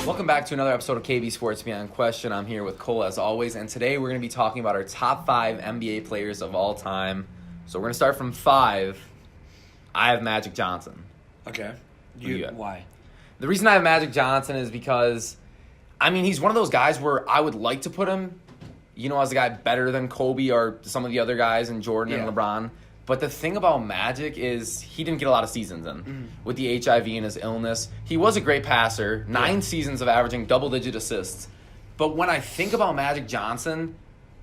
Welcome back to another episode of KB Sports Beyond Question. I'm here with Cole as always, and today we're going to be talking about our top 5 NBA players of all time. So we're going to start from 5. I have Magic Johnson. Okay. Why? The reason I have Magic Johnson is because, he's one of those guys where I would like to put him, as a guy better than Kobe or some of the other guys and Jordan and LeBron. But the thing about Magic is he didn't get a lot of seasons in with the HIV and his illness. He was a great passer, 9 seasons of averaging double-digit assists. But when I think about Magic Johnson,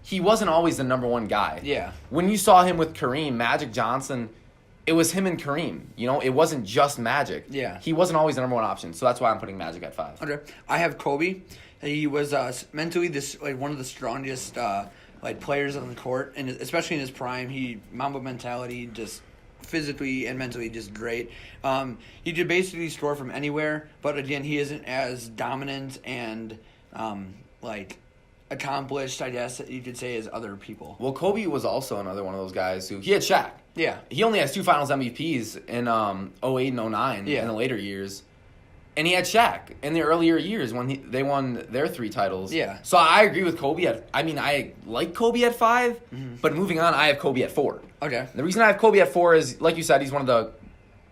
he wasn't always the number one guy. Yeah. When you saw him with Kareem, Magic Johnson, it was him and Kareem. It wasn't just Magic. Yeah. He wasn't always the number one option. So that's why I'm putting Magic at 5. Okay. I have Kobe. He was mentally one of the strongest players on the court, and especially in his prime, he Mamba mentality, just physically and mentally just great. He could basically score from anywhere, but again, he isn't as dominant and accomplished, I guess you could say, as other people. Well, Kobe was also another one of those guys who he had Shaq. Yeah, he only has 2 Finals MVPs in 08 and 09 in the later years. And he had Shaq in the earlier years when they won their 3 titles. Yeah. So I agree with Kobe. I like Kobe at 5, but moving on, I have Kobe at 4. Okay. The reason I have Kobe at 4 is, like you said, he's one of the...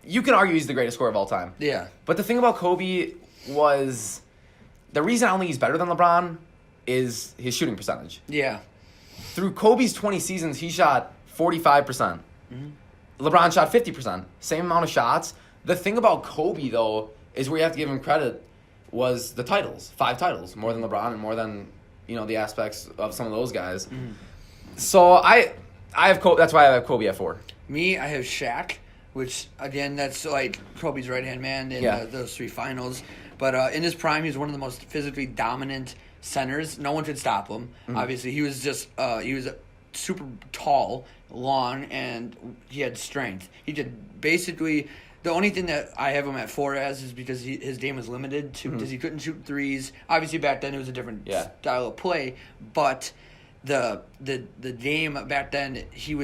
You can argue he's the greatest scorer of all time. Yeah. But the thing about Kobe was... The reason I don't think he's better than LeBron is his shooting percentage. Yeah. Through Kobe's 20 seasons, he shot 45%. LeBron shot 50%. Same amount of shots. The thing about Kobe, though... is where you have to give him credit was the titles. 5 titles. More than LeBron and more than, the aspects of some of those guys. So I have Kobe. That's why I have Kobe at 4. Me, I have Shaq, which, again, that's like Kobe's right-hand man in those 3 finals. But in his prime, he was one of the most physically dominant centers. No one could stop him. Obviously, he was just he was super tall, long, and he had strength. He could basically... The only thing that I have him at 4 as is because his game was limited to because he couldn't shoot threes. Obviously, back then it was a different style of play, but the game back then he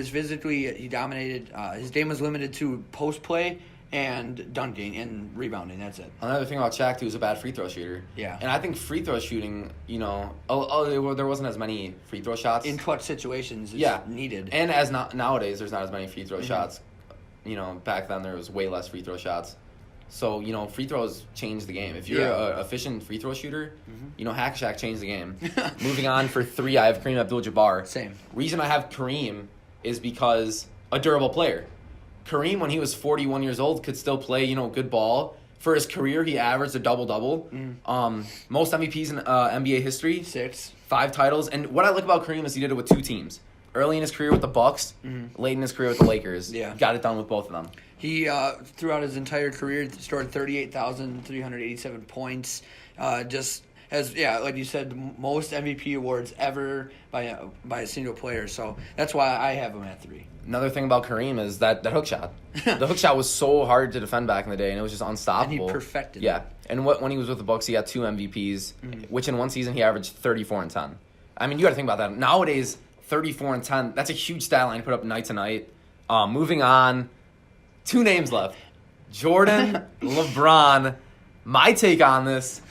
dominated. His game was limited to post play and dunking and rebounding. That's it. Another thing about Shaq too is a bad free throw shooter. Yeah, and I think free throw shooting, there wasn't as many free throw shots in clutch situations. Needed, and nowadays there's not as many free throw shots. Back then there was way less free throw shots. So, free throws change the game. If you're an efficient free throw shooter, Hack Shack changed the game. Moving on for 3, I have Kareem Abdul-Jabbar. Same. Reason I have Kareem is because a durable player. Kareem, when he was 41 years old, could still play, good ball. For his career, he averaged a double-double. Most MVPs in NBA history. 6. 5 titles. And what I like about Kareem is he did it with 2 teams. Early in his career with the Bucks, late in his career with the Lakers. Yeah. Got it done with both of them. He, throughout his entire career, scored 38,387 points. Just has, like you said, most MVP awards ever by a single player. So that's why I have him at 3. Another thing about Kareem is that hook shot. The hook shot was so hard to defend back in the day, and it was just unstoppable. And he perfected it. Yeah. And when he was with the Bucks, he got 2 MVPs, which in one season he averaged 34 and 10. You got to think about that. Nowadays... 34 and 10. That's a huge stat line to put up night to night. Moving on. 2 names left. Jordan, LeBron. My take on this,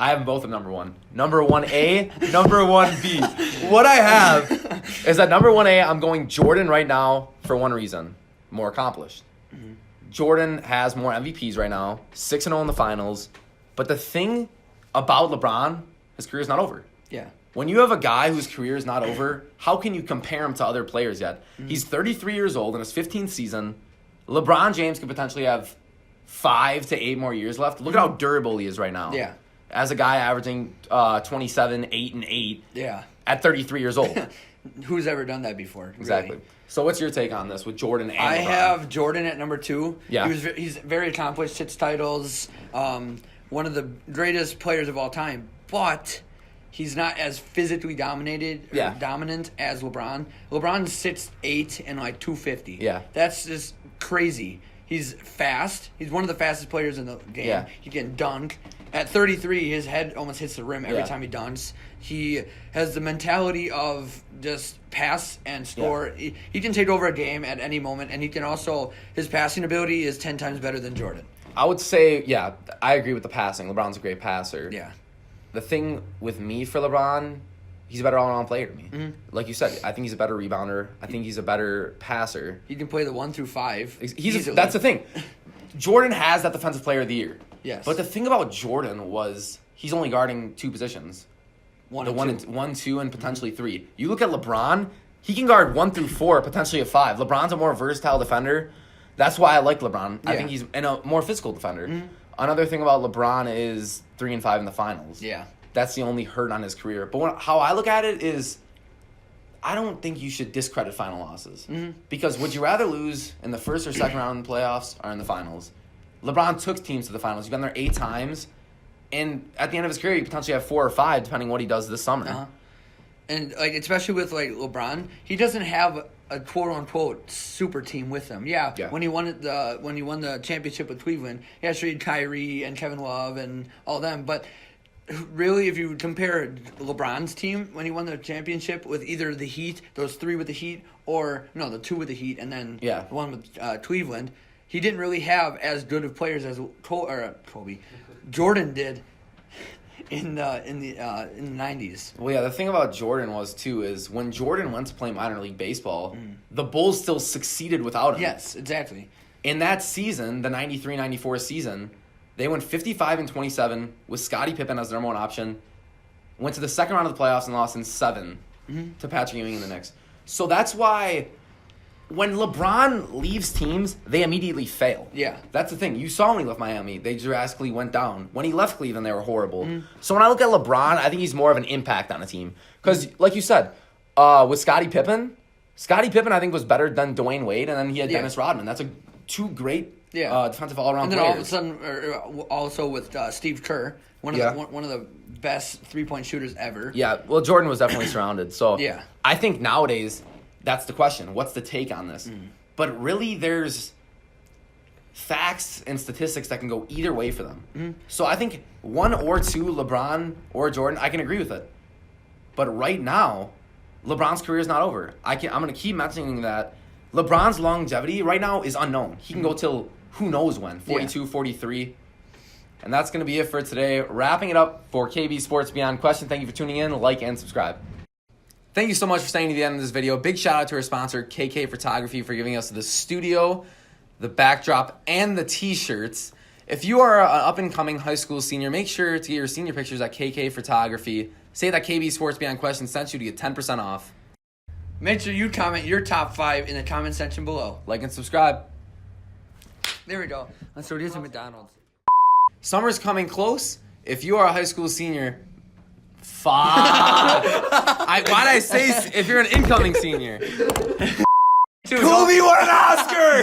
I have them both at number 1. Number 1A, number 1B. What I have is that number 1A, I'm going Jordan right now for one reason. More accomplished. Jordan has more MVPs right now. 6-0 in the finals. But the thing about LeBron, his career is not over. Yeah. When you have a guy whose career is not over, how can you compare him to other players yet? He's 33 years old in his 15th season. LeBron James could potentially have 5 to 8 more years left. Look at how durable he is right now. Yeah. As a guy averaging 27, 8, and 8 at 33 years old. Who's ever done that before? Exactly. Really? So what's your take on this with Jordan and I LeBron? have Jordan at number 2. Yeah. He's very accomplished, 6 titles, one of the greatest players of all time, but... he's not as physically dominant as LeBron. LeBron's 6'8" and 250. Yeah. That's just crazy. He's fast. He's one of the fastest players in the game. Yeah. He can dunk. At 33, his head almost hits the rim every time he dunks. He has the mentality of just pass and score. He can take over a game at any moment, and he can also, his passing ability is 10 times better than Jordan. I would say, yeah, I agree with the passing. LeBron's a great passer. Yeah. The thing with me for LeBron, he's a better all-around player to me. Mm-hmm. Like you said, I think he's a better rebounder. I think he's a better passer. He can play the 1 through 5. That's the thing. Jordan has that defensive player of the year. Yes. But the thing about Jordan was he's only guarding 2 positions. 1 1, 2, and potentially 3. You look at LeBron, he can guard 1 through 4, potentially a 5. LeBron's a more versatile defender. That's why I like LeBron. I think he's a more physical defender. Mm-hmm. Another thing about LeBron is 3 and 5 in the finals. Yeah. That's the only hurt on his career. But how I look at it is, I don't think you should discredit final losses. Mm-hmm. Because would you rather lose in the first or second round in the playoffs or in the finals? LeBron took teams to the finals. He's been there 8 times. And at the end of his career, he potentially have 4 or 5, depending what he does this summer. Uh-huh. And like especially with like LeBron, he doesn't have a quote unquote super team with him. Yeah. When he won the championship with Cleveland, he had Kyrie and Kevin Love and all them. But really, if you compare LeBron's team when he won the championship with either the Heat, those 3 with the Heat, or the 2 with the Heat, and then the one with Cleveland, he didn't really have as good of players as Jordan did in the 90s. Well, yeah, the thing about Jordan is when Jordan went to play minor league baseball, the Bulls still succeeded without him. Yes, exactly. In that season, the 93-94 season, they went 55-27 with Scottie Pippen as their number 1 option. Went to the second round of the playoffs and lost in 7 to Patrick Ewing and the Knicks. So that's why when LeBron leaves teams, they immediately fail. Yeah. That's the thing. You saw when he left Miami, they drastically went down. When he left Cleveland, they were horrible. So when I look at LeBron, I think he's more of an impact on a team. Because, like you said, with Scottie Pippen I think was better than Dwayne Wade, and then he had Dennis Rodman. That's 2 great defensive all-around players. And then all of a sudden, also with Steve Kerr, one of the best 3-point shooters ever. Yeah, well, Jordan was definitely surrounded. So yeah. I think nowadays, that's the question. What's the take on this? But really, there's facts and statistics that can go either way for them. So I think 1 or 2, LeBron or Jordan, I can agree with it. But right now, LeBron's career is not over. I'm going to keep mentioning that LeBron's longevity right now is unknown. He can go till who knows when, 42, 43. And that's going to be it for today. Wrapping it up for KB Sports Beyond Question. Thank you for tuning in. Like and subscribe. Thank you so much for staying to the end of this video. Big shout out to our sponsor, KK Photography, for giving us the studio, the backdrop, and the t-shirts. If you are an up-and-coming high school senior, make sure to get your senior pictures at KK Photography. Say that KB Sports Beyond Question sent you to get 10% off. Make sure you comment your top 5 in the comment section below. Like and subscribe. There we go. Let's throw this at McDonald's. Summer's coming close. If you are a high school senior, why'd I say if you're an incoming senior? Kobe won an Oscar!